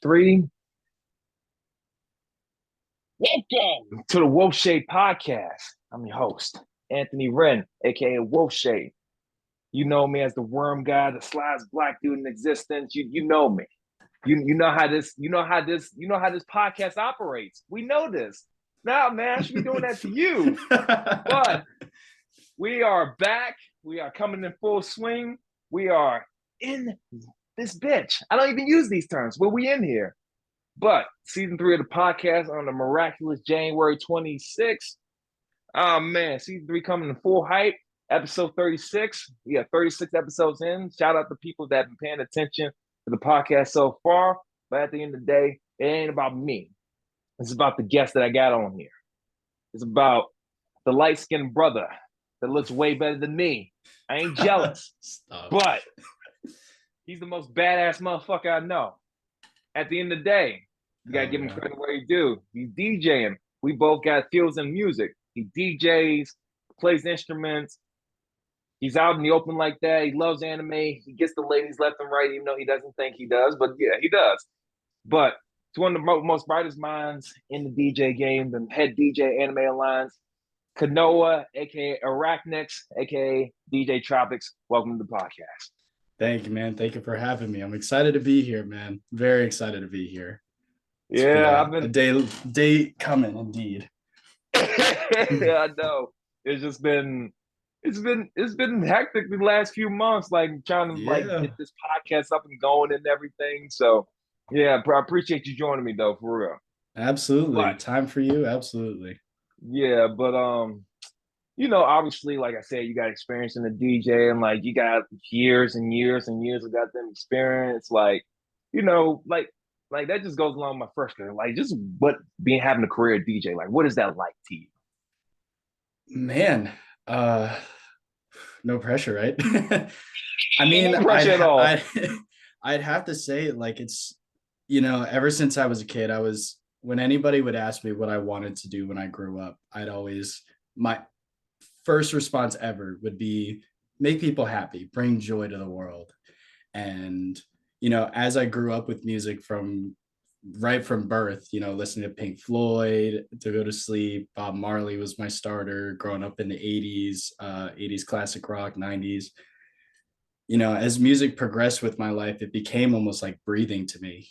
Three. Welcome to the WolfShadePodcast. I'm your host, Anthony Wren, aka WolfShade. You know me as the worm guy, the slides black dude in existence. You know me. You know how this podcast operates. We know this. Now, man, I should be doing that to you. But we are back. We are coming in full swing. We are in this bitch. I don't even use these terms, but we in here. But season 3 of the podcast on the miraculous January 26th. Oh man, season 3 coming in full hype. Episode 36. We have 36 episodes in. Shout out to people that have been paying attention to the podcast so far. But at the end of the day, it ain't about me. It's about the guest that I got on here. It's about the light-skinned brother that looks way better than me. I ain't jealous. But he's the most badass motherfucker I know. At the end of the day, you gotta give him credit where he do. He's DJing. We both got skills in music. He DJs, plays instruments. He's out in the open like that. He loves anime. He gets the ladies left and right, even though he doesn't think he does. But yeah, he does. But it's one of the most brightest minds in the DJ game, the head DJ Anime Alliance, Kanoa, aka Arachnix, aka DJ Tropics. Welcome to the podcast. Thank you, man. Thank you for having me. I'm excited to be here, man. Very excited to be here. I've been a day coming, indeed. I know. It's been hectic the last few months, like trying to get this podcast up and going and everything. So yeah, I appreciate you joining me though, for real. Absolutely. Time for you, absolutely. Yeah, but obviously, like I said, you got experience in the DJ and like you got years and years and years of goddamn experience. Like that just goes along with my first career. Like just what having a career DJ, like what is that like to you? Man, no pressure, right? I mean, no pressure at all. I'd have to say, like, it's, ever since I was a kid, when anybody would ask me what I wanted to do when I grew up, my first response ever would be make people happy, bring joy to the world. And, as I grew up with music right from birth, listening to Pink Floyd to go to sleep, Bob Marley was my starter growing up in the 80s classic rock, 90s. As music progressed with my life, it became almost like breathing to me.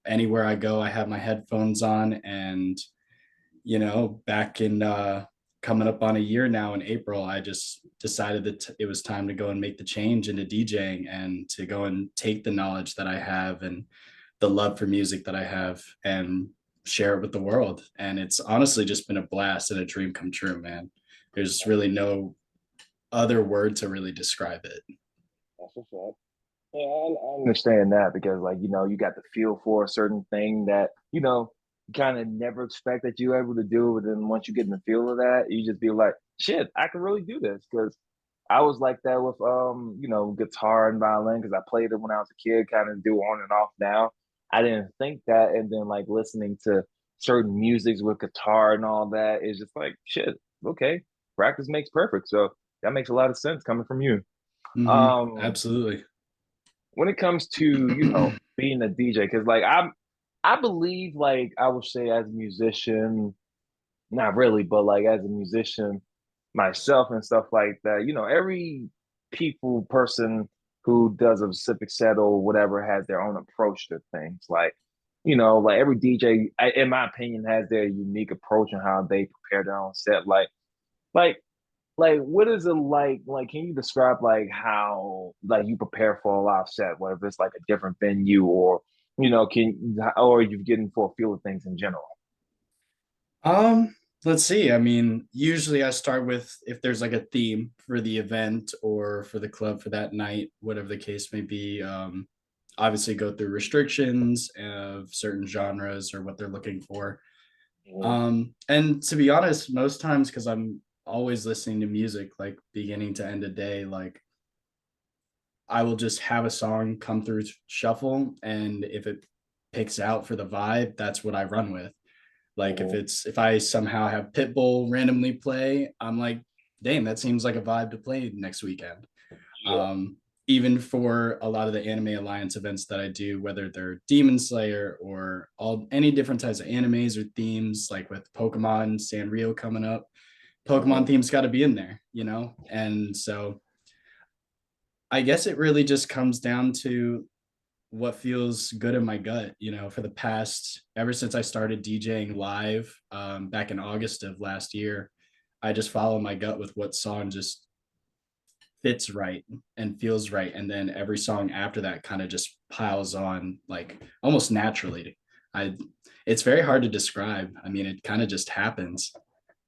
Anywhere I go, I have my headphones on, and back in coming up on a year now in April, I just decided that it was time to go and make the change into DJing and to go and take the knowledge that I have and the love for music that I have and share it with the world. And it's honestly just been a blast and a dream come true, man. There's really no other word to really describe it. That's what's up. Yeah, I understand that because, like, you got the feel for a certain thing that, you kind of never expect that you're able to do. But then once you get in the feel of that, you just be like, shit, I can really do this. Because I was like that with, guitar and violin because I played it when I was a kid, kind of do on and off now. I didn't think that. And then, like, listening to certain musics with guitar and all that is just like, shit, okay, practice makes perfect. So that makes a lot of sense coming from you. Absolutely. When it comes to being a DJ, because like I believe, like I would say as a musician, not really, but like as a musician myself and stuff like that, every person who does a specific set or whatever has their own approach to things. Like every DJ, in my opinion, has their unique approach on how they prepare their own set. Like like what is it like? Like, can you describe like how like you prepare for a live set, whether it's like a different venue or or you're getting for a feel of things in general? Let's see. I mean, usually I start with if there's like a theme for the event or for the club for that night, whatever the case may be. Obviously go through restrictions of certain genres or what they're looking for. And to be honest, most times, because I'm always listening to music, like beginning to end of day, like I will just have a song come through shuffle, and if it picks out for the vibe, that's what I run with. Like if I somehow have Pitbull randomly play, I'm like, damn, that seems like a vibe to play next weekend. even for a lot of the Anime Alliance events that I do, whether they're Demon Slayer or all any different types of animes or themes, like with Pokemon Sanrio coming up, Pokemon Mhm. themes got to be in there, And so I guess it really just comes down to what feels good in my gut, for the past, ever since I started DJing live back in August of last year. I just follow my gut with what song just fits right and feels right. And then every song after that kind of just piles on like almost naturally. I it's very hard to describe. I mean, it kind of just happens,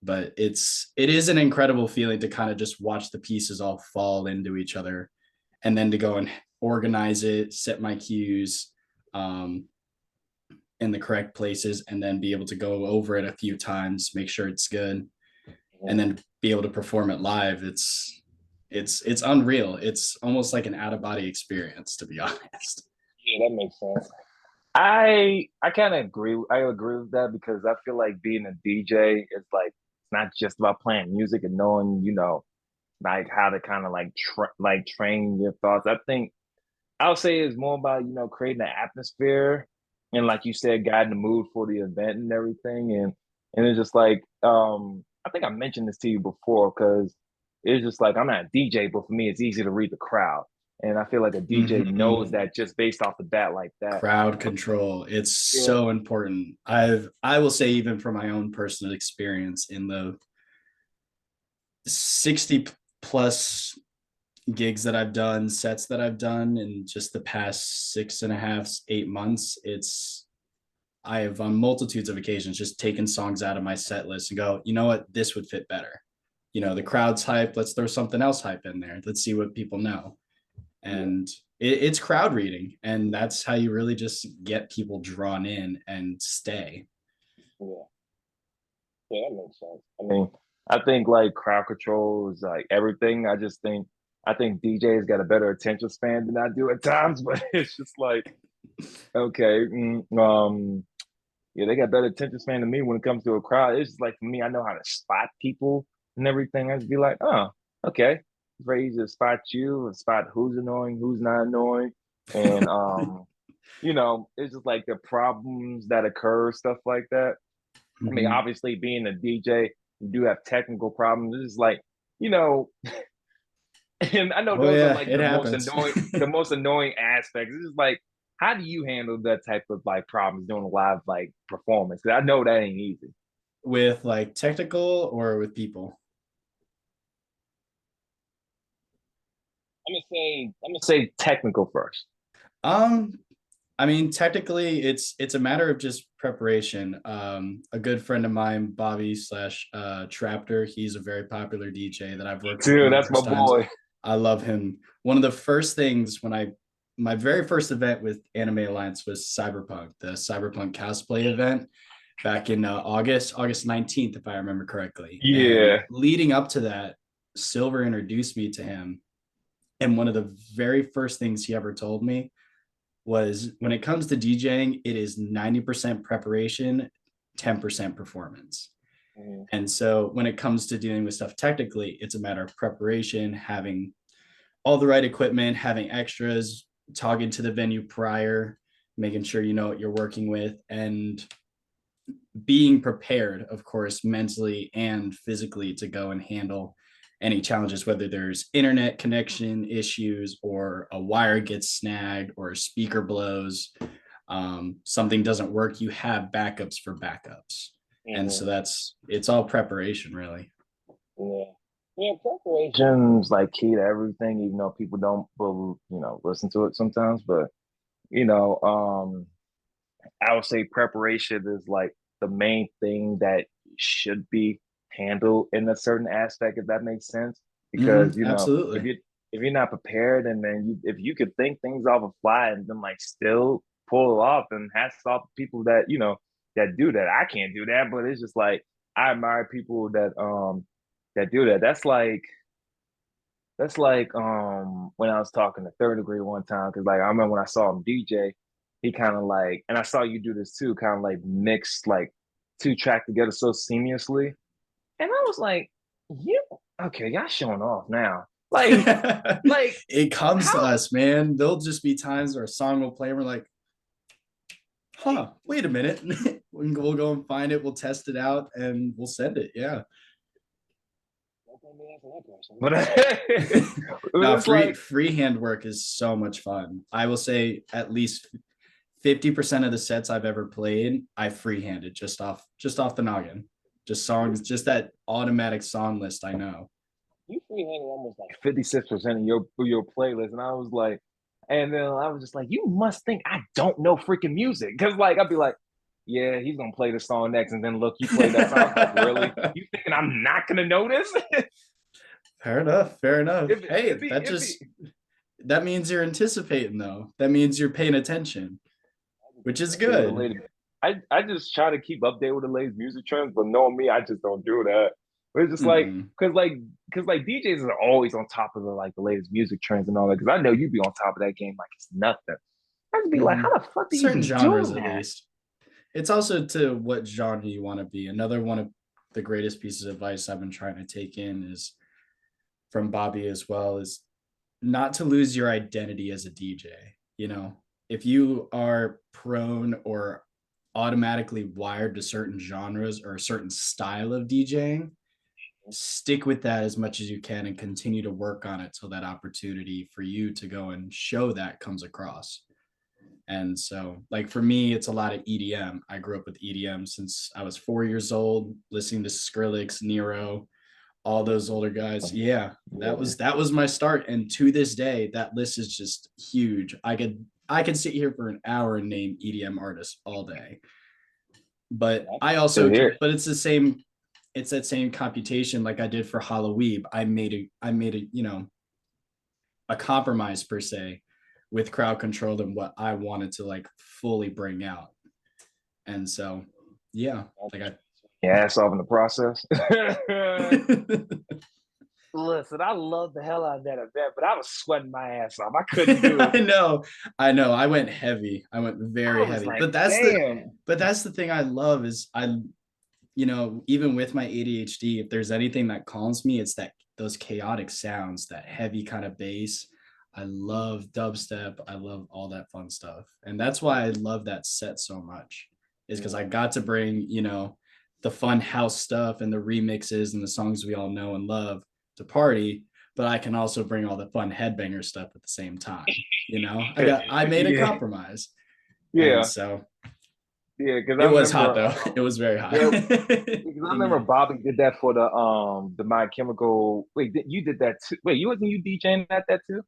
but it is an incredible feeling to kind of just watch the pieces all fall into each other and then to go and organize it, set my cues um, in the correct places, and then be able to go over it a few times, make sure it's good, and then be able to perform it live. It's unreal. It's almost like an out of body experience, to be honest. Yeah, that makes sense. I kind of agree. I agree with that because I feel like being a DJ is like it's not just about playing music and knowing, like how to kind of like train your thoughts. I think I would say it's more about creating an atmosphere and like you said, guiding the mood for the event and everything. And it's just like I think I mentioned this to you before because it's just like I'm not a DJ, but for me it's easy to read the crowd. And I feel like a DJ knows Mm-hmm. that just based off the bat like that. Crowd control. It's Yeah. so important. I will say, even from my own personal experience in the 60 plus gigs that I've done, sets that I've done in just the past 6.5, 8 months, I have on multitudes of occasions just taken songs out of my set list and go, you know what, this would fit better. The crowd's hype. Let's throw something else hype in there. Let's see what people know. Yeah. And it's crowd reading. And that's how you really just get people drawn in and stay. Yeah. Yeah, that makes sense. I mean, I think like crowd control is like everything. I think DJs got a better attention span than I do at times, but it's just like okay, yeah, they got better attention span than me when it comes to a crowd. It's just like for me, I know how to spot people and everything. I just be like, oh, okay, it's very easy to spot you and spot who's annoying, who's not annoying, and it's just like the problems that occur, stuff like that. I mean, Mm-hmm. obviously, being a DJ, you do have technical problems. It's like, you know, and I know Oh those are yeah, like it happens. the most annoying aspects. It's just like, how do you handle that type of like problems doing a live like performance? Because I know that ain't easy. With like technical or with people? I'm gonna say technical first. Um, I mean, technically, it's a matter of just preparation. A good friend of mine, Bobby slash Trapter, he's a very popular DJ that I've worked with Dude, that's my numerous times. boy. I love him. One of the first things my very first event with Anime Alliance was Cyberpunk, the Cyberpunk cosplay event back in August 19th, if I remember correctly. And Yeah. leading up to that, Silver introduced me to him. And one of the very first things he ever told me was, when it comes to DJing, it is 90% preparation, 10% performance. Mhm. And so when it comes to dealing with stuff technically, it's a matter of preparation, having all the right equipment, having extras, talking to the venue prior, making sure you know what you're working with, and being prepared, of course, mentally and physically to go and handle any challenges, whether there's internet connection issues or a wire gets snagged or a speaker blows, something doesn't work, you have backups for backups. And Mhm. so it's all preparation, really. Yeah. Yeah, preparation's like key to everything, even though people don't, listen to it sometimes. But you know, um, I would say preparation is like the main thing that should be handled in a certain aspect, if that makes sense. Because if Absolutely. you're not prepared, and then if you could think things off a fly and then like still pull it off, and hats off people that that do that. I can't do that, but it's just like I admire people that do that. That's like when I was talking to Third Degree one time, because like I remember when I saw him DJ, he kind of like, and I saw you do this too, kind of like mix like two track together so seamlessly, and I was like, you okay? Y'all showing off now, Like, like it comes to how? us, man. There'll just be times where a song will play and we're like, huh, wait a minute. We'll go and find it, we'll test it out, and we'll send it. Yeah. But No, it's like, freehand work is so much fun. I will say at least 50% of the sets I've ever played, I freehanded just off the noggin. Just songs, just that automatic song list I know. you freehanded almost like 56% of your playlist, and I was like, and then I was just like, you must think I don't know freaking music, because like I'd be like, yeah, he's gonna play the song next, and then look, you play that song. Like, really? You thinking I'm not gonna know this? Fair enough. Fair enough. Hey, If that means you're anticipating though. That means you're paying attention, which is good. I just try to keep updated with the latest music trends, but knowing me, I just don't do that. But it's just like, Mm-mm. because DJs are always on top of the latest music trends and all that. Because I know you be on top of that game like it's nothing. I'd be like, Mm-hmm. how the fuck do you Certain be genres doing at that? least. It's also to what genre you want to be. Another one of the greatest pieces of advice I've been trying to take in is from Bobby as well, is not to lose your identity as a DJ. You know, if you are prone or automatically wired to certain genres or a certain style of DJing, stick with that as much as you can and continue to work on it till that opportunity for you to go and show that comes across. And so, like for me, it's a lot of EDM. I grew up with EDM since I was 4 years old, listening to Skrillex, Nero, all those older guys. Yeah, that was my start. And to this day, that list is just huge. I could sit here for an hour and name EDM artists all day. But I also, but it's the same. It's that same computation like I did for Halloween. I made a a compromise per se with crowd control and what I wanted to like fully bring out. And so, yeah, like Yeah, solving the process. I Listen, I love the hell out of that event, but I was sweating my ass off. I couldn't do it. I know. I went heavy. I went very I was heavy. like, damn. But that's the thing I love is even with my ADHD, if there's anything that calms me, it's that those chaotic sounds, that heavy kind of bass. I love dubstep. I love all that fun stuff. And that's why I love that set so much, is because I got to bring, the fun house stuff and the remixes and the songs we all know and love to party, but I can also bring all the fun headbanger stuff at the same time. I made a compromise. And Yeah. So yeah, because it was hot though. It was very hot. Yeah, because I remember Bobby did that for the My Chemical. Wait, you did that too? Wait, wasn't you DJing at that too?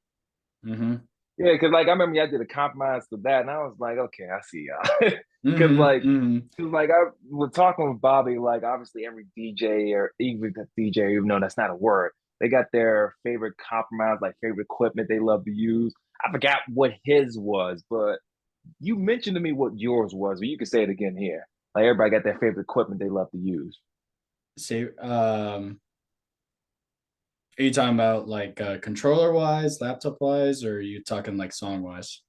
Mm-hmm. Yeah, because like I remember I did a compromise for that, and I was like, okay, I see y'all. Because Mm-hmm. like, Mm-hmm. cause like I was talking with Bobby, like obviously every DJ or even the DJ, even though that's not a word, they got their favorite compromise, like favorite equipment they love to use. I forgot what his was, but you mentioned to me what yours was, but you can say it again here. Like everybody got their favorite equipment they love to use. Say, are you talking about like controller wise, laptop wise, or are you talking like song wise?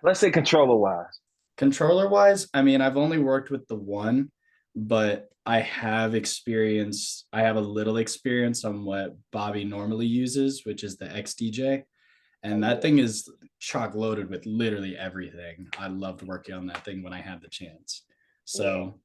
Let's say controller wise. Controller wise, I mean, I've only worked with the one, but I have experience. I have a little experience on what Bobby normally uses, which is the XDJ. And that thing is chock loaded with literally everything. I loved working on that thing when I had the chance. So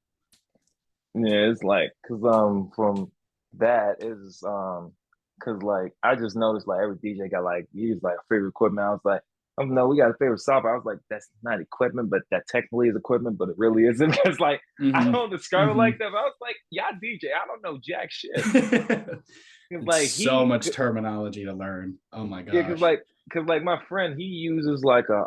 Yeah, it's like from that is because like I just noticed like every DJ got like use like favorite equipment. I was like, oh no, we got a favorite software. I was like, that's not equipment, but that technically is equipment, but it really isn't. Because like I mhm, don't describe it like that. But I was like, yeah, DJ, I don't know jack shit. mhm. Cause It's like so much terminology to learn. Oh my yeah, gosh. cause like my friend he uses like a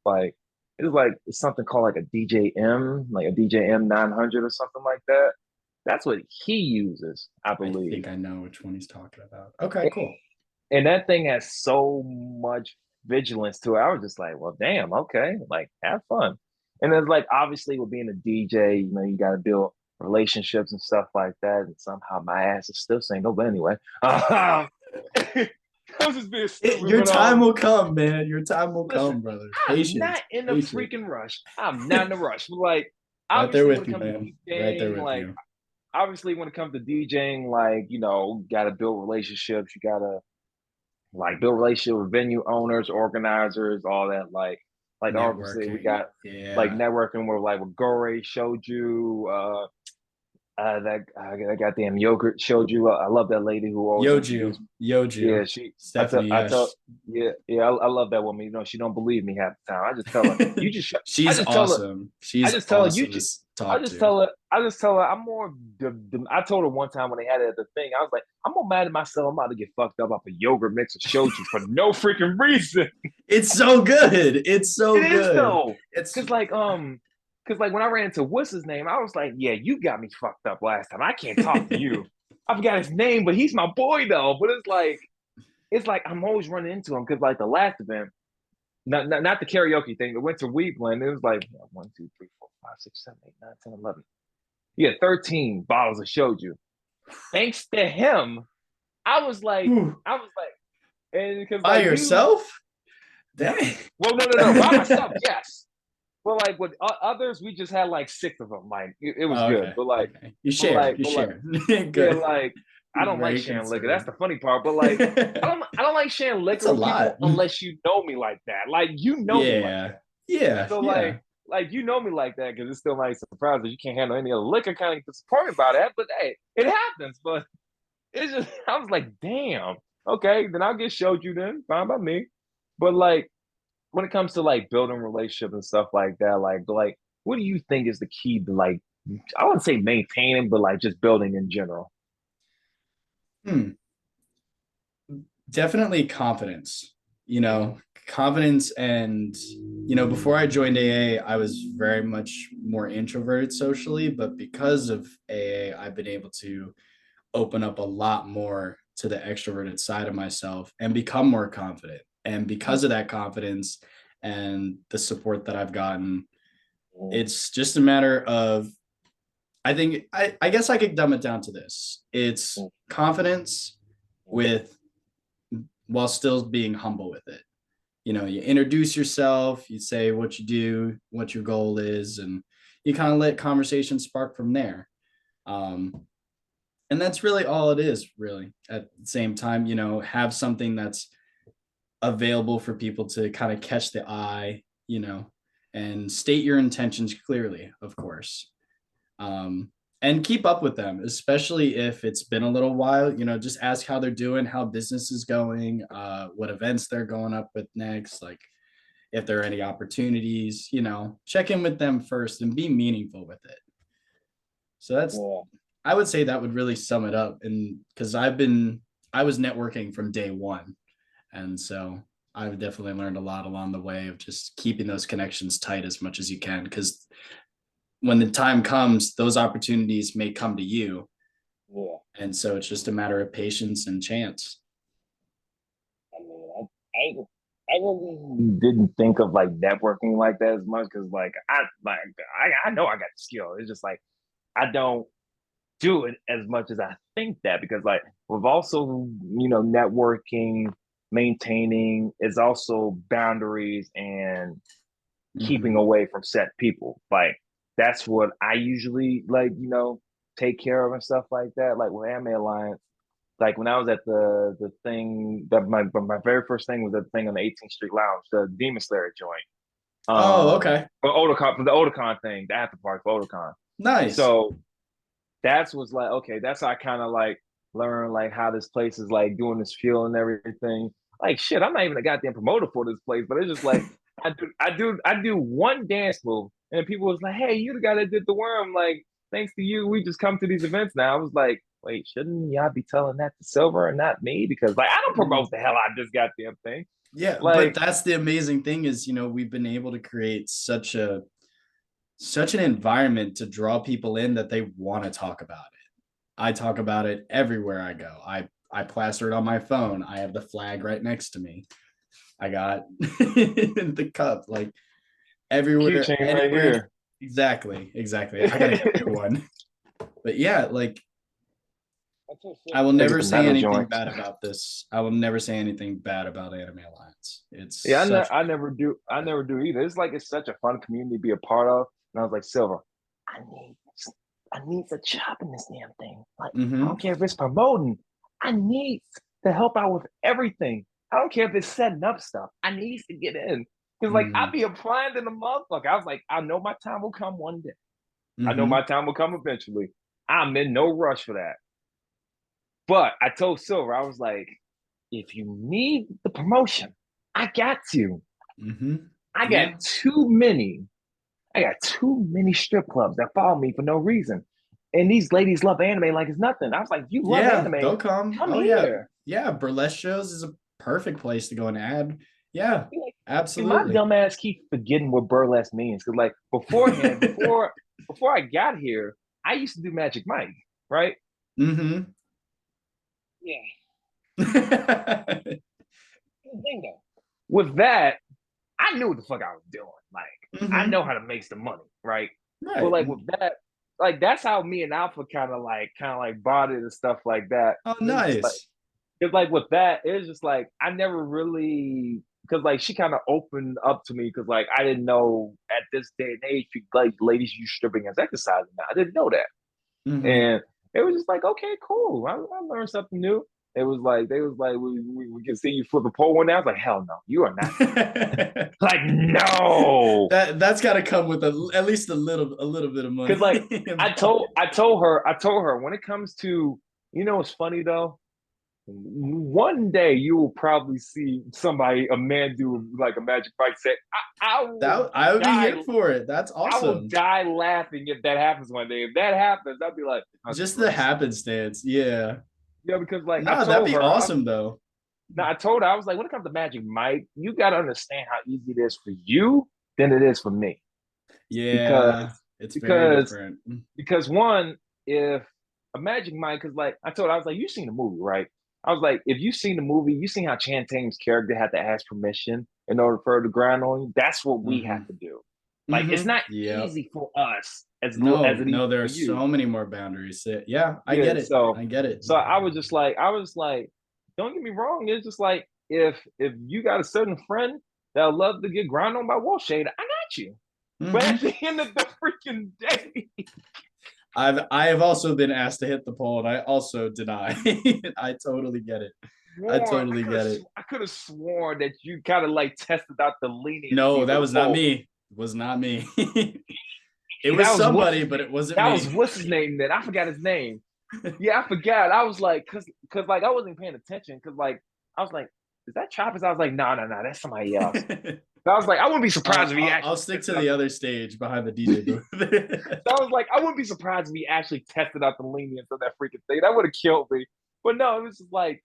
like it's like something called like a DJM, like a DJM 900 or something like that. That's what he uses, I I believe. think I know which one he's talking about. Okay, cool. And that thing has so much vigilance to it. I was just like, well, damn, okay, like have fun. And then like obviously with being a DJ, you got to build relationships and stuff like that. And somehow my ass is still single, but anyway, I was just being stupid. Your But time will come, man. Your time will listen, come, brother. I'm Patience. not in a Patience. freaking rush. I'm not in a rush. Like Right there obviously when with it you, comes man. to Right there DJing, with like you. obviously when it comes to DJing, like, gotta build relationships. You gotta like build relationship with venue owners, organizers, all that. Like obviously we Networking. got like Yeah. networking with like with Gore showed you, that goddamn yogurt showed you. I love that lady who always introduced. Yoju. Yeah, Stephanie, I tell, yes. yeah, I love that woman. She don't believe me half the time. I just tell her, you just, I She's just tell her, awesome. She's awesome to talk to. I just tell her, I'm more, I told her one time when they had it at the thing, I was like, I'm more mad at myself. I'm about to get fucked up off a yogurt mix of shochu for no freaking reason. It's so good. It's so It is good. though. It's Cause like when I ran into what's his name, I was like, yeah, you got me fucked up last time. I can't talk to you. I forgot his name, but he's my boy though. But it's like I'm always running into him because like the last event, not the karaoke thing, the winter weed blend, it was like 1, 2, 3, 4, 5, 6, 7, 8, 9, 10, 11. Yeah, 13 bottles of shoju. Thanks to him, I was like, and because by like yourself? Dang. well, no, by myself, yes. But like with others, we just had like 6 of them. Like it was Oh, good, okay. Okay. You but share. like, You but like, share. yeah, Good. like I don't like Very sharing liquor. That's considerate. the funny part. But like, I don't like sharing That's liquor a with people lot. unless you know me like that. Like you know me like Yeah. that. Yeah. So Yeah. like you know me like that because it's still like surprise that you can't handle any other liquor. Kind of disappointed about that, but hey, it happens. But it's just I was like, damn. Okay, then I'll get showed you then. Fine by me. But like when it comes to like building relationships and stuff like that, like what do you think is the key to like I wouldn't say maintaining, but like just building in general? Hmm. Definitely confidence. Confidence and before I joined AA, I was very much more introverted socially, but because of AA, I've been able to open up a lot more to the extroverted side of myself and become more confident. And because of that confidence and the support that I've gotten, it's just a matter of I guess I could dumb it down to this. It's confidence with while still being humble with it. You introduce yourself, you say what you do, what your goal is, and you kind of let conversation spark from there. Um, and that's really all it is, really. At the same time, have something that's available for people to kind of catch the eye, and state your intentions clearly, of course. Um, and keep up with them, especially if it's been a little while. Just ask how they're doing, how business is going, what events they're going up with next, like if there are any opportunities. Check in with them first and be meaningful with it. So Yeah. I would say that would really sum it up. And because I was networking from day one, and so I've definitely learned a lot along the way of just keeping those connections tight as much as you can, because when the time comes, those opportunities may come to you. Yeah. And so it's just a matter of patience and chance. I mean, I really didn't think of like networking like that as much because I know I got the skill. It's just like I don't do it as much as I think that because like with also networking, maintaining is also boundaries and keeping Mm-hmm. away from set people. Like that's what I usually like take care of and stuff like that. Like with Anime Alliance, like when I was at the thing that my very first thing was at the thing on the 18th Street Lounge, the Demon Slayer joint. Oh, okay. For the Otakon thing, the after party for Otakon. Nice. So that's was like okay, that's how I kind of like learn like how this place is like doing this feel and everything. Like shit, I'm not even a goddamn promoter for this place, but it's just like I do one dance move, and people was like, "Hey, you the guy that did the worm." Like, thanks to you, we just come to these events now. I was like, "Wait, shouldn't y'all be telling that to Silver and not me?" Because like I don't promote the hell out of this goddamn thing. Yeah, but Like, that's the amazing thing is, we've been able to create such an environment to draw people in that they want to talk about it. I talk about it everywhere I go. I plaster it on my phone. I have the flag right next to me. I got the cup, like everywhere, keychain right anywhere. here. Exactly. I gotta get a new one. But yeah, like I will I get never the say metal anything joints. bad about this. I will never say anything bad about Anime Alliance. It's Yeah, such I never do. I never do either. It's like it's such a fun community to be a part of. And I was like, Silver, I need I need the chop in this damn thing. Like, I Mm-hmm. don't care if it's promoting. I need to help out with everything. I don't care if it's setting up stuff. I need to get in. Because like I Mm-hmm. be applying to the motherfucker. I was like, I know my time will come one day. I know Mm-hmm. my time will come eventually. I'm in no rush for that. But I told Silver, I was like, if you need the promotion, I got you. Mm-hmm. I got Yeah. too many. I got too many strip clubs that follow me for no reason. And these ladies love anime like it's nothing. I was like, you love Yeah, anime, they'll come. come Oh yeah. here. Yeah, burlesque shows is a perfect place to go and add. Yeah, Like, my absolutely. dumb ass keep forgetting what burlesque means. Cause like beforehand, before I got here, I used to do Magic Mike, right? Mm-hmm. Yeah. Bingo. With that, I knew what the fuck I was doing. Like, I know Mm-hmm. how to make some money, right? But Right. like with that, like that's how me and Alpha kind of like bought it and stuff like that. Oh, And it's just like nice. it's like with that, it's just like I never really because like she kind of opened up to me because like I didn't know at this day and age like ladies use stripping as exercise now. I didn't know that. Mm-hmm. And it was just like, okay, cool. I learned something new. It was like they was like we can see you flip a pole one day. I was like, hell no, you are not doing that. Like, no. That's got to come with at least a little bit of Cause money like involved. I told her when it comes to it's funny though. One day you will probably see a man do like a magic fight set. I will That I would be die here for it. That's I will awesome. die laughing if that happens one day. If that happens, I'll be like, okay, Just let the me see. happenstance. Yeah. Yeah, because like No, that'd be awesome though. I told her, I was like, when it comes to Magic Mike, you gotta understand how easy it is for you than it is for me. Because Yeah, it's very because different. because one, if a Magic Mike, because like I told her, I was like, you've seen the movie, right? I was like, if you've seen the movie, you've seen how Chanting's character had to ask permission in order for her to grind on you. That's what we Mm-hmm. have to do. Like, it's Mm-hmm. not Yep. easy for us as No, it is no, there for are you. so many more boundaries. Yeah, I Yeah, get it. so I get it. so I was like, don't get me wrong. It's just like if you got a certain friend that love to get grind on by wolfshade, I got you. But at Mm-hmm. the end of the freaking day, I have also been asked to hit the pole, and I also deny. I totally get it. I sworn totally get it. I could have sworn that you kind of like tested out the leniency No, for that the was not poll. me. It was not me. It was That was somebody, but it wasn't that me. was what's his name then? I forgot his name. Yeah, I forgot. I was like, cause like I wasn't paying attention. Cause like I was like, is that Choppers? I was like, no, no, no, that's somebody else. So I was like, I wouldn't be surprised if he I'll actually stick to tested out. the other stage behind the DJ booth. So I was like, I wouldn't be surprised if he actually tested out the lenience of that freaking thing. That would have killed me. But no, it was just like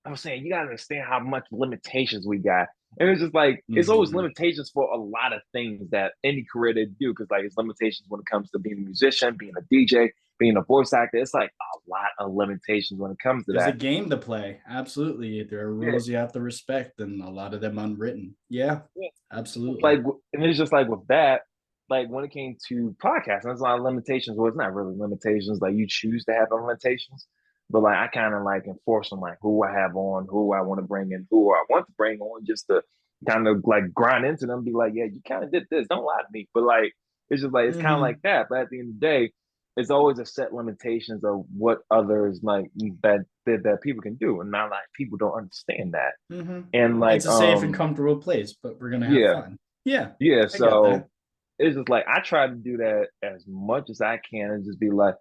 I was saying, you gotta understand how much limitations we got. And it's just like it's always Mm-hmm. limitations for a lot of things that any career they do, because like it's limitations when it comes to being a musician, being a DJ, being a voice actor. It's like a lot of limitations when it comes to There's a that. game to play. Absolutely. There are Yeah, rules you have to respect, and a lot of them unwritten. Yeah, yeah. absolutely. Like, and it's just like with that, like when it came to podcasting, there's a lot of limitations. Well, it's not really limitations. Like you choose to have limitations, but like I kind of like enforce them, like who I have on, who I want to bring in, who I want to bring on, just to kind of like grind into them, be like, yeah, you kind of did this. Don't lie to me. But like, it's just like it's kind of like Mm-hmm. that. But at the end of the day, it's always a set limitations of what others like that people can do, and not like people don't understand that. Mm-hmm. And It's like, a safe and comfortable place, but we're gonna have yeah, fun. Yeah, yeah. I get So that. it's just like I try to do that as much as I can and just be like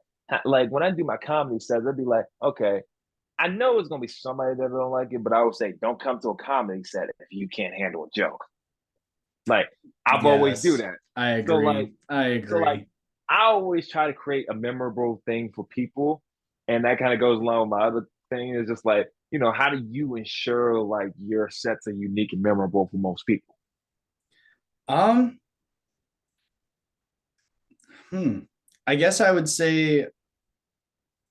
when I do my comedy sets, I'd be like, okay, I know it's gonna be somebody that don't like it, but I would say don't come to a comedy set if you can't handle a joke. Like I've always do Yes, that. I So like agree. I so like agree. I always try to create a memorable thing for people. And that kind of goes along with my other thing is just like, how do you ensure like your sets are unique and memorable for most people? Um, hmm. I guess I would say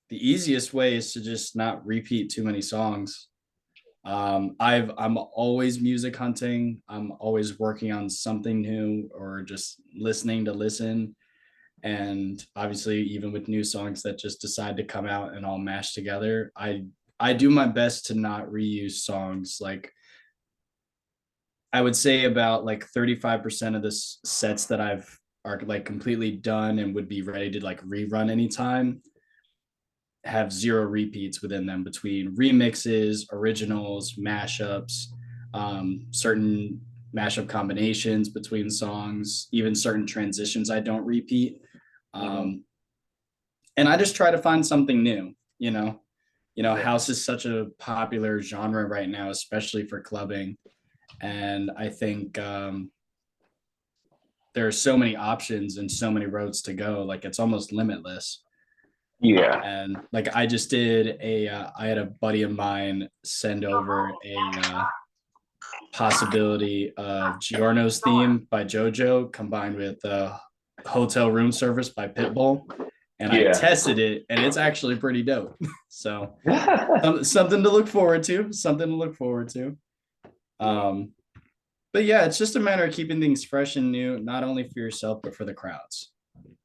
the easiest way is to just not repeat too many songs. I'm always music hunting. I'm always working on something new or just listening to listen. And obviously, even with new songs that just decide to come out and all mash together, I do my best to not reuse songs. Like I would say about like 35% of the sets that I've are like completely done and would be ready to like rerun anytime have zero repeats within them between remixes, originals, mashups, certain mashup combinations between songs, even certain transitions I don't repeat. Um, and I just try to find something new, you know. Yeah. House is such a popular genre right now, especially for clubbing. And I think there are so many options and so many roads to go. Like it's almost limitless. Yeah. And like I just did I had a buddy of mine send over a possibility of Giorno's theme by JoJo combined with Hotel Room Service by Pitbull. And I Yeah. tested it and it's actually pretty dope. So something to look forward to, something to look forward to. But yeah, it's just a matter of keeping things fresh and new, not only for yourself, but for the crowds.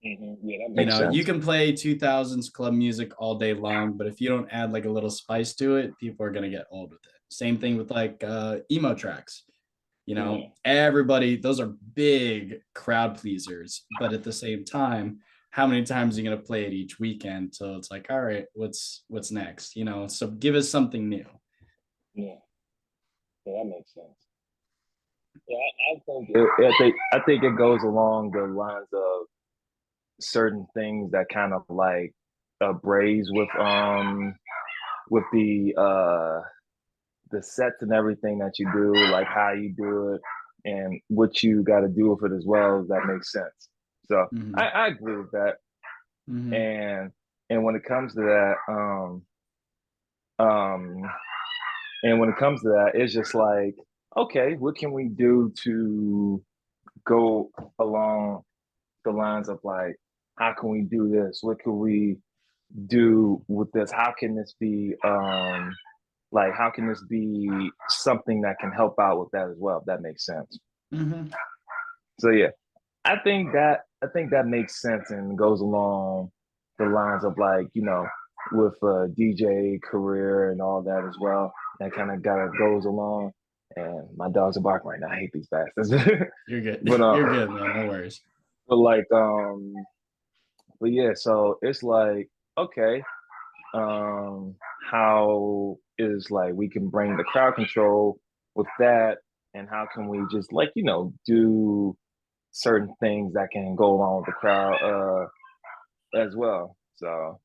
Yeah, that makes sense. You can play 2000s club music all day long, but if you don't add like a little spice to it, people are going to get old with it. Same thing with like emo tracks. Everybody, those are big crowd pleasers, but at the same time, how many times are you going to play it each weekend? So it's like, all right, what's next? So give us something new. Yeah, yeah, that makes sense. Yeah, I think it goes along the lines of certain things that kind of like braise with the sets and everything that you do, like how you do it and what you got to do with it as well. If that makes sense. So I agree with that. And when it comes to that, um, and when it comes to that, it's just like, okay, what can we do to go along the lines of like, how can we do this? What can we do with this? How can this be like how can this be something that can help out with that as well, if that makes sense? So yeah, I think that makes sense and goes along the lines of like, with a DJ career and all that as well. That kind of goes along. And my dogs are barking right now. I hate these bastards. You're good. But You're good, man. No worries. but like but yeah, so it's like, okay, how is like we can bring the crowd control with that, and how can we just like, do certain things that can go along with the crowd as well. So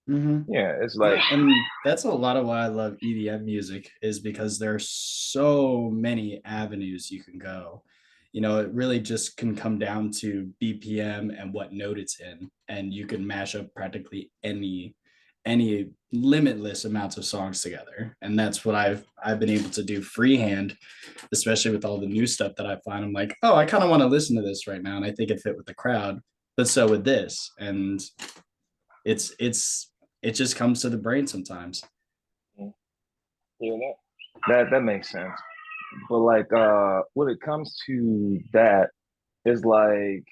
yeah, it's like, yeah, and that's a lot of why I love EDM music is because there are so many avenues you can go. It really just can come down to BPM and what note it's in, and you can mash up practically any limitless amounts of songs together. And that's what I've been able to do freehand, especially with all the new stuff that I find. I'm like, oh, I kind of want to listen to this right now, and I think it fit with the crowd. But so with this, and it just comes to the brain sometimes. yeah, that makes sense. But like when it comes to that, is like,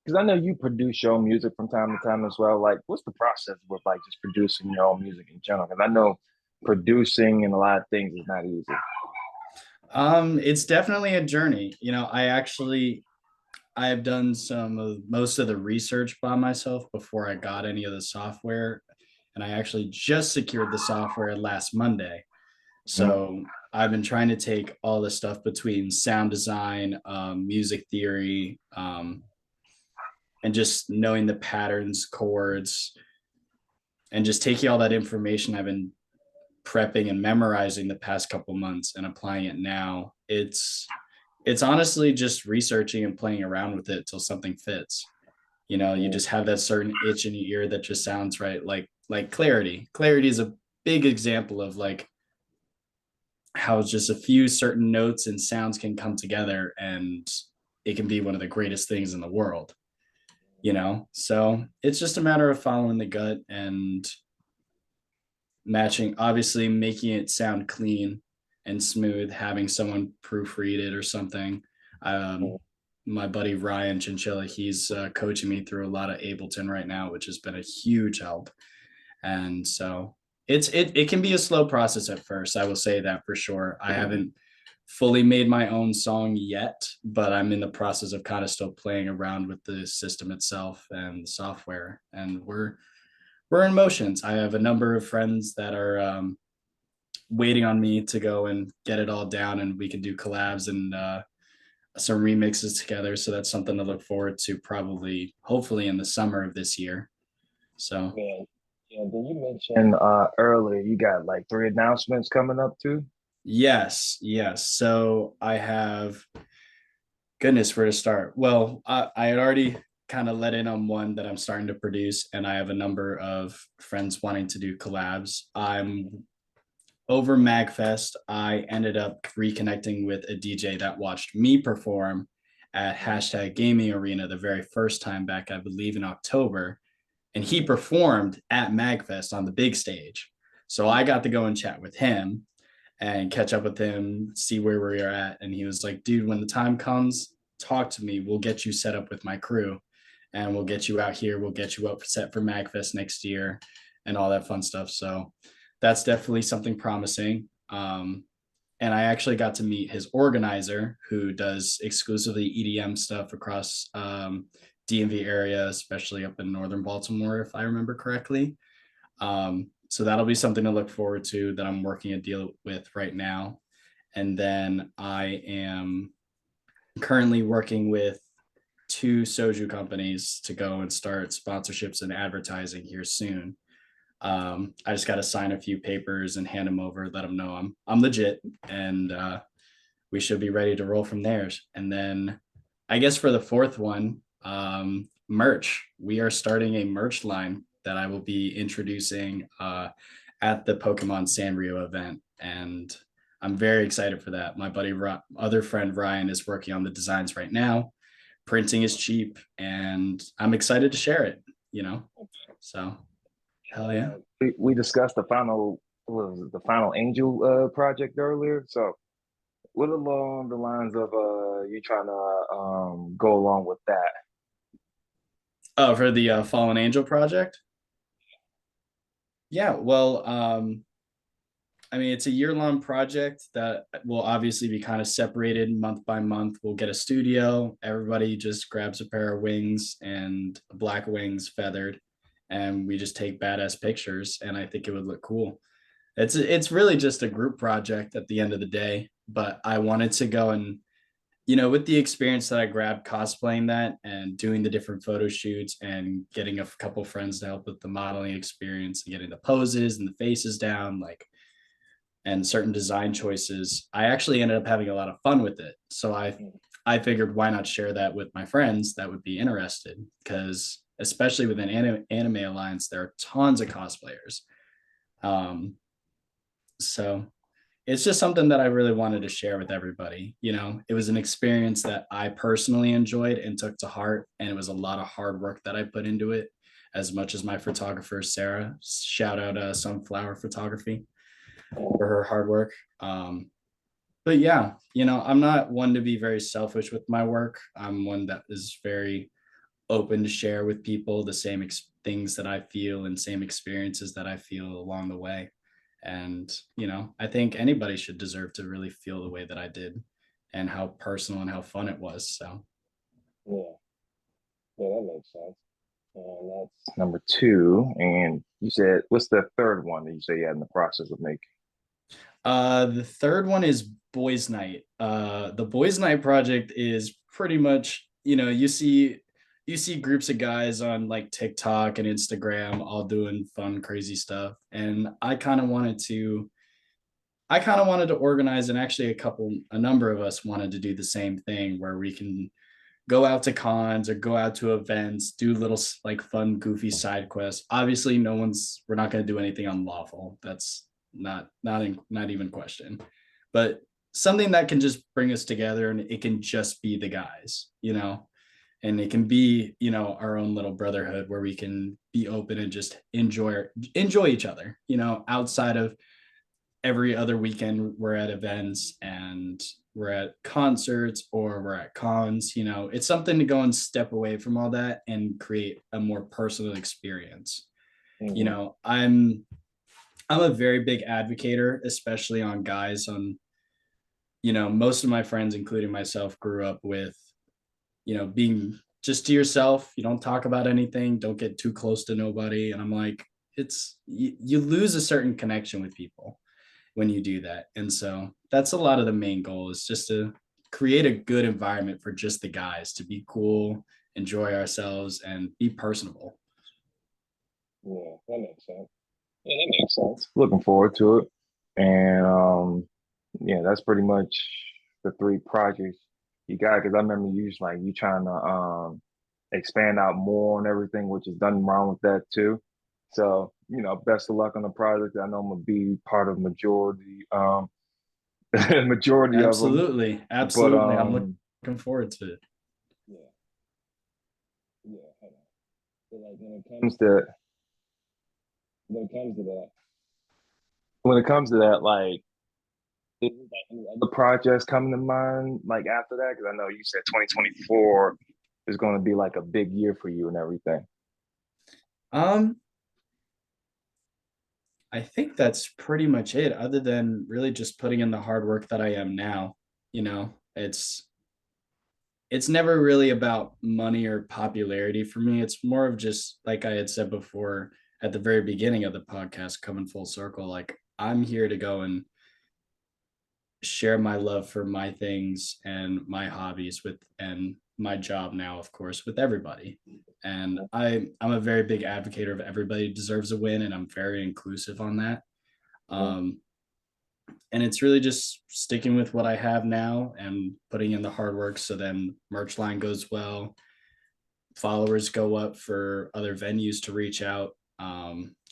because I know you produce your own music from time to time as well. Like, what's the process with like just producing your own music in general? Because I know producing and a lot of things is not easy. It's definitely a journey. I've done most of the research by myself before I got any of the software, and I actually just secured the software last Monday. So I've been trying to take all the stuff between sound design, music theory, and just knowing the patterns, chords, and just taking all that information I've been prepping and memorizing the past couple months and applying it now. It's honestly just researching and playing around with it till something fits. You just have that certain itch in your ear that just sounds right. Like clarity. Clarity is a big example of like how just a few certain notes and sounds can come together and it can be one of the greatest things in the world. So it's just a matter of following the gut and matching, obviously making it sound clean and smooth, having someone proofread it or something. My buddy Ryan Chinchilla, he's coaching me through a lot of Ableton right now, which has been a huge help. And so it can be a slow process at first. I will say that for sure. I haven't fully made my own song yet, but I'm in the process of kind of still playing around with the system itself and the software. And we're in motions. I have a number of friends that are waiting on me to go and get it all down, and we can do collabs and some remixes together. So that's something to look forward to, probably, hopefully, in the summer of this year. So Man, yeah, then you mentioned earlier you got like three announcements coming up too. yes. So I have, goodness, where to start? Well, I had already kind of let in on one that I'm starting to produce, and I have a number of friends wanting to do collabs. I'm over MagFest. I ended up reconnecting with a DJ that watched me perform at hashtag gaming arena the very first time back, I believe, in October. And he performed at MagFest on the big stage. So I got to go and chat with him and catch up with him, see where we are at. And he was like, dude, when the time comes, talk to me. We'll get you set up with my crew and we'll get you out here. We'll get you up set for MagFest next year and all that fun stuff. So that's definitely something promising. And I actually got to meet his organizer, who does exclusively EDM stuff across DMV area, especially up in northern Baltimore, if I remember correctly. So that'll be something to look forward to that I'm working a deal with right now. And then I am currently working with two soju companies to go and start sponsorships and advertising here soon. I just got to sign a few papers and hand them over, let them know I'm legit, and we should be ready to roll from there. And then I guess for the fourth one, merch. We are starting a merch line that I will be introducing at the Pokemon Sanrio event, and I'm very excited for that. My buddy, other friend Ryan, is working on the designs right now. Printing is cheap, and I'm excited to share it. You know, so hell yeah. We discussed the final what was it, the final Angel project earlier. So what along the lines of you trying to go along with that? Oh, for the Fallen Angel project? Yeah, well, I mean, it's a year-long project that will obviously be kind of separated month by month. We'll get a studio. Everybody just grabs a pair of wings and black wings feathered, and we just take badass pictures. And I think it would look cool. It's really just a group project at the end of the day. But I wanted to go and, with the experience that I grabbed cosplaying that and doing the different photo shoots and getting a couple friends to help with the modeling experience and getting the poses and the faces down, like, and certain design choices, I actually ended up having a lot of fun with it. So I figured, why not share that with my friends that would be interested? Because especially with an anime alliance, there are tons of cosplayers. So it's just something that I really wanted to share with everybody. It was an experience that I personally enjoyed and took to heart, and it was a lot of hard work that I put into it, as much as my photographer Sarah. Shout out Sunflower Photography for her hard work. But yeah, I'm not one to be very selfish with my work. I'm one that is very open to share with people the same things that I feel and same experiences that I feel along the way. And, I think anybody should deserve to really feel the way that I did and how personal and how fun it was. So, Yeah, yeah, that makes sense. And that's number two. And you said, what's the third one that you say you had in the process of making? the third one is Boys Night. The Boys Night project is pretty much, you see groups of guys on like TikTok and Instagram all doing fun, crazy stuff. And I kind of wanted to organize, and actually a number of us wanted to do the same thing, where we can go out to cons or go out to events, do little like fun, goofy side quests. Obviously, we're not going to do anything unlawful. That's not even question, but something that can just bring us together, and it can just be the guys, and it can be, our own little brotherhood where we can be open and just enjoy each other, outside of every other weekend we're at events and we're at concerts or we're at cons. It's something to go and step away from all that and create a more personal experience. Mm-hmm. I'm a very big advocator, especially on guys, on most of my friends, including myself, grew up with, being just to yourself. You don't talk about anything, don't get too close to nobody. And I'm like, you lose a certain connection with people when you do that. And so that's a lot of the main goal, is just to create a good environment for just the guys to be cool, enjoy ourselves, and be personable. Yeah, that makes sense. Yeah, that makes sense. Looking forward to it. And yeah, that's pretty much the three projects you got. Because I remember you just like you trying to expand out more and everything, which is nothing wrong with that too. So, best of luck on the project. I know I'm gonna be part of majority majority of them. Absolutely. But Absolutely. I'm looking forward to it. yeah, yeah. Hold on. So like when it comes to that, like is there like any other projects coming to mind like after that? Because I know you said 2024 is going to be like a big year for you and everything. Um, I think that's pretty much it, other than really just putting in the hard work that I am now. It's never really about money or popularity for me. It's more of just, like I had said before at the very beginning of the podcast, coming full circle, like I'm here to go and share my love for my things and my hobbies with, and my job now, of course, with everybody. And I'm a very big advocate of everybody deserves a win, and I'm very inclusive on that. um, and it's really just sticking with what I have now and putting in the hard work, so then merch line goes well, followers go up for other venues to reach out.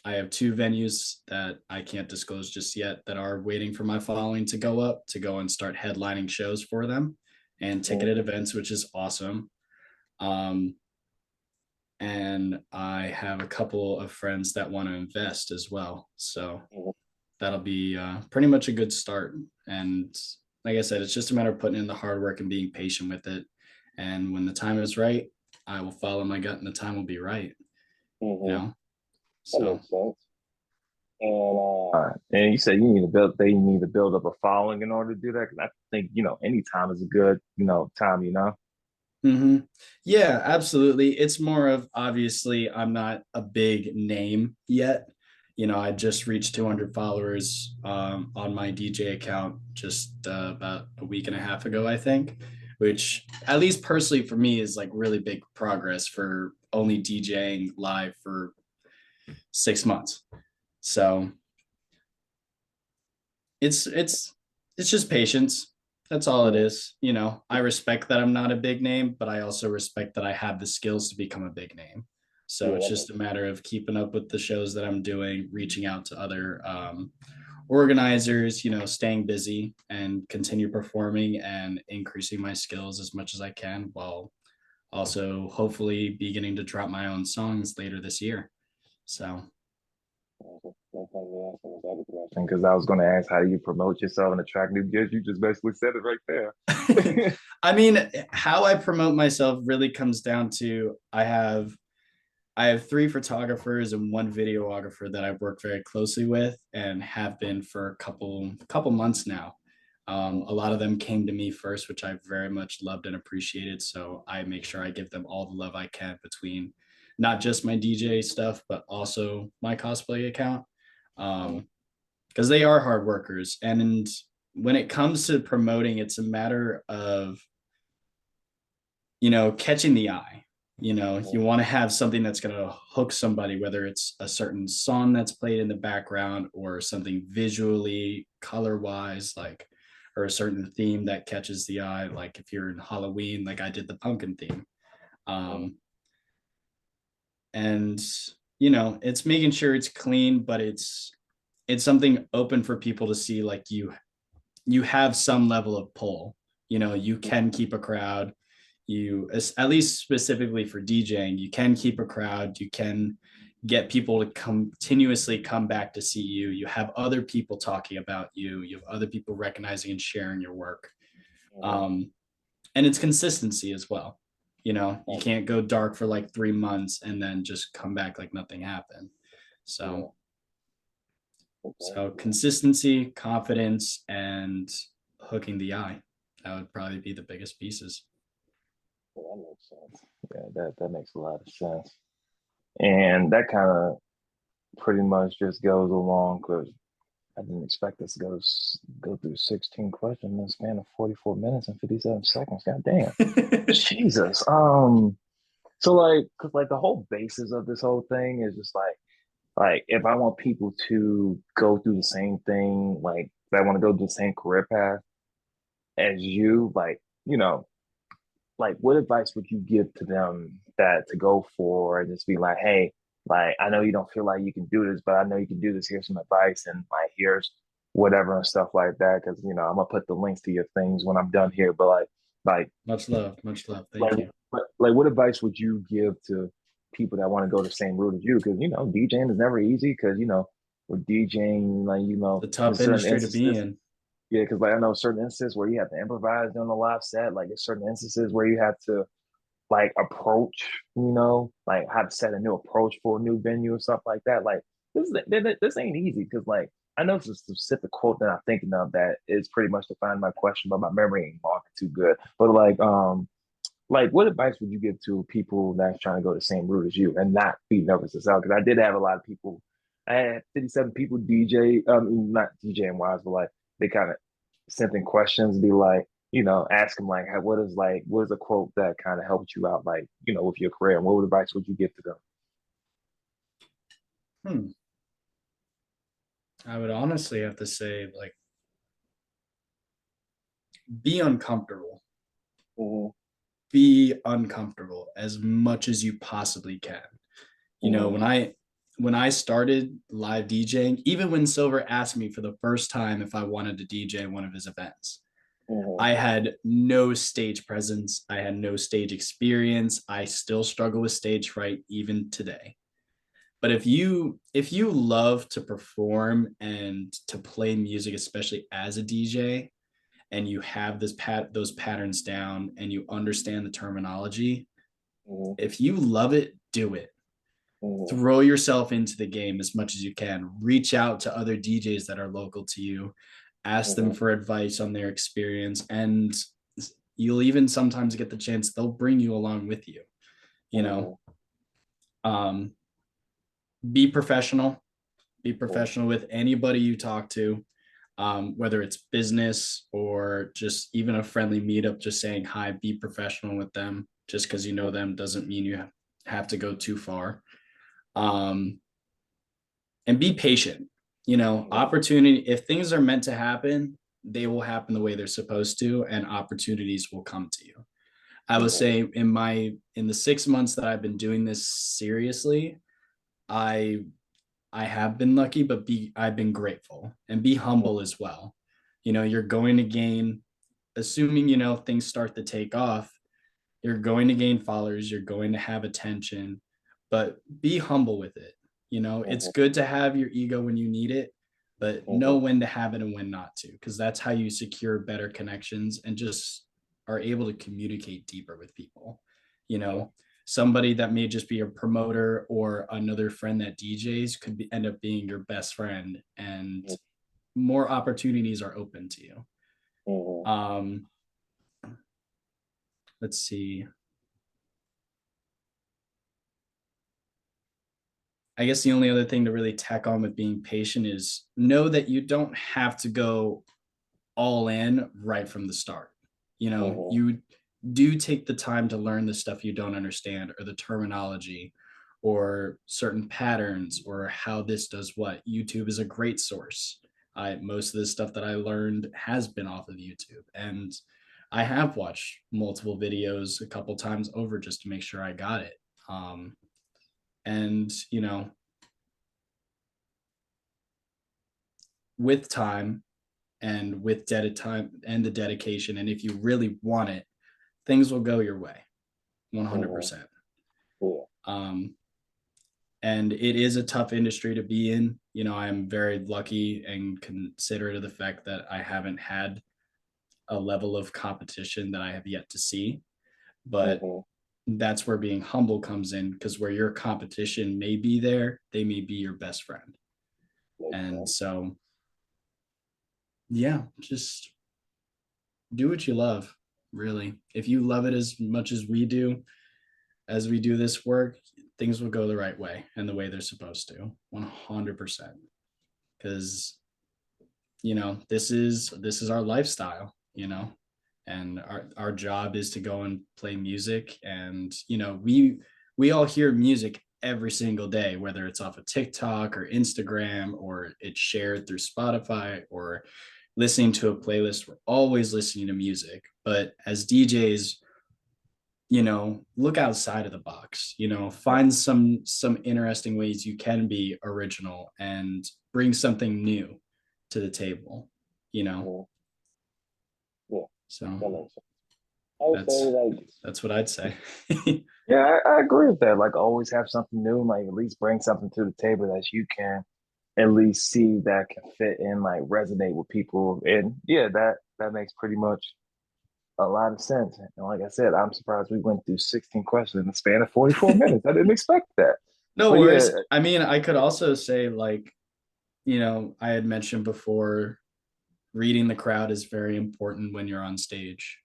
I have two venues that I can't disclose just yet that are waiting for my following to go up, to go and start headlining shows for them and ticketed events, which is awesome. Um, and I have a couple of friends that want to invest as well. So that'll be pretty much a good start. And like I said, it's just a matter of putting in the hard work and being patient with it. And when the time is right, I will follow my gut, and the time will be right. You know, That so makes sense. And you said they need to build up a following in order to do that. Because I think any time is a good time. hmm yeah, absolutely. It's more of, obviously, I'm not a big name yet. I just reached 200 followers on my DJ account just about a week and a half ago, I think, which, at least personally for me, is like really big progress for only DJing live for 6 months. So it's just patience. That's all it is. I respect that I'm not a big name, but I also respect that I have the skills to become a big name. So it's just a matter of keeping up with the shows that I'm doing, reaching out to other organizers, staying busy and continue performing and increasing my skills as much as I can, while also hopefully beginning to drop my own songs later this year. So Because I was going to ask, how do you promote yourself and attract new guests? You just basically said it right there. I mean, how I promote myself really comes down to, I have three photographers and one videographer that I've worked very closely with and have been for a couple months now. A lot of them came to me first, which I very much loved and appreciated. So I make sure I give them all the love I can, between not just my DJ stuff, but also my cosplay account. Because they are hard workers. And when it comes to promoting, it's a matter of, catching the eye. You want to have something that's going to hook somebody, whether it's a certain song that's played in the background, or something visually, color wise, like, or a certain theme that catches the eye. Like if you're in Halloween, like I did the pumpkin theme. And it's making sure it's clean, but it's something open for people to see, like you have some level of pull. You can keep a crowd. You, at least specifically for DJing, you can keep a crowd. You can get people to continuously come back to see you. You have other people talking about you. You have other people recognizing and sharing your work. And it's consistency as well. You can't go dark for like 3 months and then just come back like nothing happened. So consistency, confidence, and hooking the eye. That would probably be the biggest pieces. Yeah, that makes sense. Yeah, that makes a lot of sense. And that kind of pretty much just goes along because I didn't expect us to go through 16 questions in the span of 44 minutes and 57 seconds. God damn. Jesus. So like, cause like the whole basis of this whole thing is just like if I want people to go through the same thing, like if I want to go through the same career path as you, like, like what advice would you give to them that to go for and just be like, hey, like I know you don't feel like you can do this, but I know you can do this. Here's some advice and like here's whatever and stuff like that. Cause I'm gonna put the links to your things when I'm done here. But like Much love. like Thank you. like what advice would you give to people that want to go the same route as you? Because DJing is never easy because with DJing, like The tough there's certain industry to be instances. in. Yeah, because like I know certain instances where you have to improvise during a live set. Like there's certain instances where you have to like approach, like how to set a new approach for a new venue and stuff like that. Like this ain't easy because like I know it's a specific quote that I'm thinking of that is pretty much defining my question, but my memory ain't walking too good. But like what advice would you give to people that's trying to go the same route as you and not be nervous as hell? Because I did have a lot of people. I had 57 people DJ, not DJing wise, but like they kind of sent in questions, be like, ask them like, what is a quote that kind of helped you out, like, with your career, and what advice would you give to them? Hmm. I would honestly have to say, like, be uncomfortable. Mm-hmm. Be uncomfortable as much as you possibly can. Mm-hmm. When I started live DJing, even when Silver asked me for the first time if I wanted to DJ one of his events, Mm-hmm. I had no stage presence. I had no stage experience. I still struggle with stage fright even today. But if you love to perform and to play music, especially as a DJ, and you have those patterns down and you understand the terminology, Mm-hmm. if you love it, do it. Mm-hmm. Throw yourself into the game as much as you can. Reach out to other DJs that are local to you, ask them Mm-hmm. for advice on their experience, and you'll even sometimes get the chance they'll bring you along with you. You know, Mm-hmm. um, be professional. Be professional with anybody you talk to, whether it's business or just even a friendly meetup. Just saying hi. Be professional with them. Just because you know them doesn't mean you have to go too far. Um, and be patient. Opportunity, if things are meant to happen, they will happen the way they're supposed to, and opportunities will come to you. I would say in the 6 months that I've been doing this seriously, I I have been lucky, but I've been grateful, and be humble as well. You're going to gain, assuming things start to take off, you're going to gain followers, you're going to have attention, but be humble with it. It's good to have your ego when you need it, but know Mm-hmm. when to have it and when not to, because that's how you secure better connections and just are able to communicate deeper with people. You know, Somebody that may just be a promoter or another friend that DJs end up being your best friend, and more opportunities are open to you. Mm-hmm. Um, let's see. I guess the only other thing to really tack on with being patient is know that you don't have to go all in right from the start. Mm-hmm. You do take the time to learn the stuff you don't understand, or the terminology, or certain patterns, or how this does what. YouTube is a great source. Most of the stuff that I learned has been off of YouTube, and I have watched multiple videos a couple times over just to make sure I got it. And with time and with time and the dedication, and if you really want it, things will go your way. Mm-hmm. 100%. Yeah. um, and it is a tough industry to be in. I'm very lucky and considerate of the fact that I haven't had a level of competition that I have yet to see, but Mm-hmm. that's where being humble comes in, because where your competition may be there, they may be your best friend. Makes And sense. so, yeah, just do what you love, really. If you love it as much as we do this work, things will go the right way and the way they're supposed to, 100%. Because, this is our lifestyle, and our job is to go and play music. And, we all hear music every single day, whether it's off of TikTok or Instagram, or it's shared through Spotify, or listening to a playlist. We're always listening to music. But as DJs, look outside of the box, find some interesting ways you can be original and bring something new to the table, Yeah, so that makes sense. I would say like, that's what I'd say. yeah, I agree with that. Like, always have something new. Like, at least bring something to the table that you can at least see that can fit and like resonate with people. And yeah, that makes pretty much a lot of sense. And like I said, I'm surprised we went through 16 questions in the span of 44 minutes. I didn't expect that. No But yeah, worries. I mean, I could also say, like, I had mentioned before, reading the crowd is very important when you're on stage.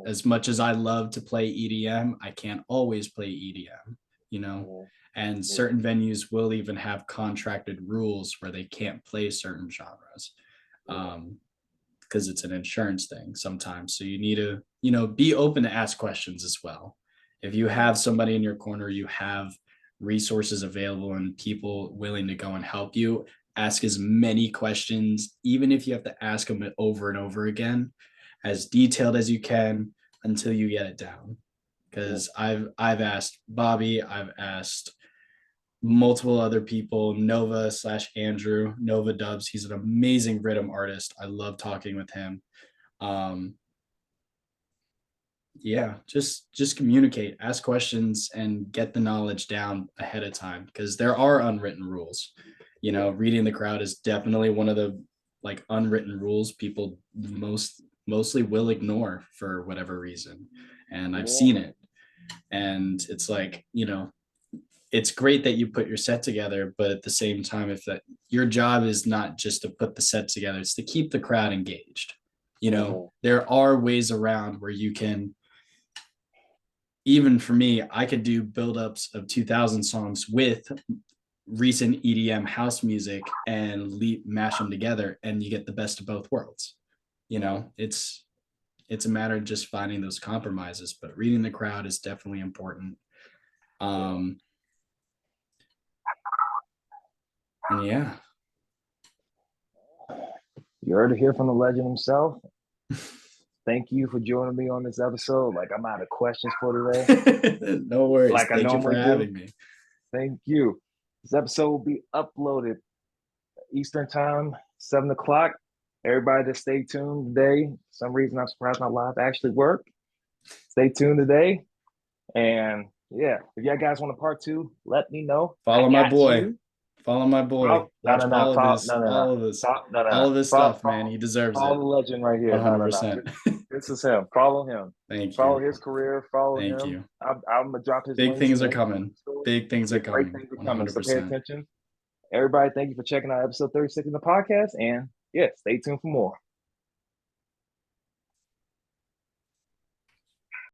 As much as I love to play EDM, I can't always play EDM, and certain venues will even have contracted rules where they can't play certain genres. Because it's an insurance thing sometimes. So you need to, be open to ask questions as well. If you have somebody in your corner, you have resources available and people willing to go and help you, ask as many questions, even if you have to ask them over and over again, as detailed as you can until you get it down. Because I've asked Bobby, I've asked multiple other people, Nova/Andrew, Nova Dubs. He's an amazing rhythm artist. I love talking with him. Yeah, just communicate, ask questions, and get the knowledge down ahead of time, because there are unwritten rules. Reading the crowd is definitely one of the like unwritten rules people mostly will ignore for whatever reason. And I've seen it. And it's like, it's great that you put your set together, but at the same time, if that your job is not just to put the set together, it's to keep the crowd engaged. There are ways around where you can, even for me, I could do buildups of 2000 songs with recent EDM house music and mash them together, and you get the best of both worlds. It's a matter of just finding those compromises, but reading the crowd is definitely important. And yeah, you heard it here from the legend himself. Thank you for joining me on this episode. Like, I'm out of questions for today. No worries. Like, thank you for having me. Thank you. This episode will be uploaded Eastern time, 7 o'clock. Everybody just stay tuned today. For some reason, I'm surprised my live actually worked. Stay tuned today. And yeah, if y'all guys want a part 2, let me know. Follow my boy. Watch all of his stuff, man. He deserves it. Follow the legend right here. 100%. This is him. Follow him. Thank you. Follow his career. Follow him. Thank you. I'm gonna drop his big things are coming. Big things are coming. Great things are coming. So pay attention. Everybody, thank you for checking out episode 36 of the podcast. And yeah, stay tuned for more.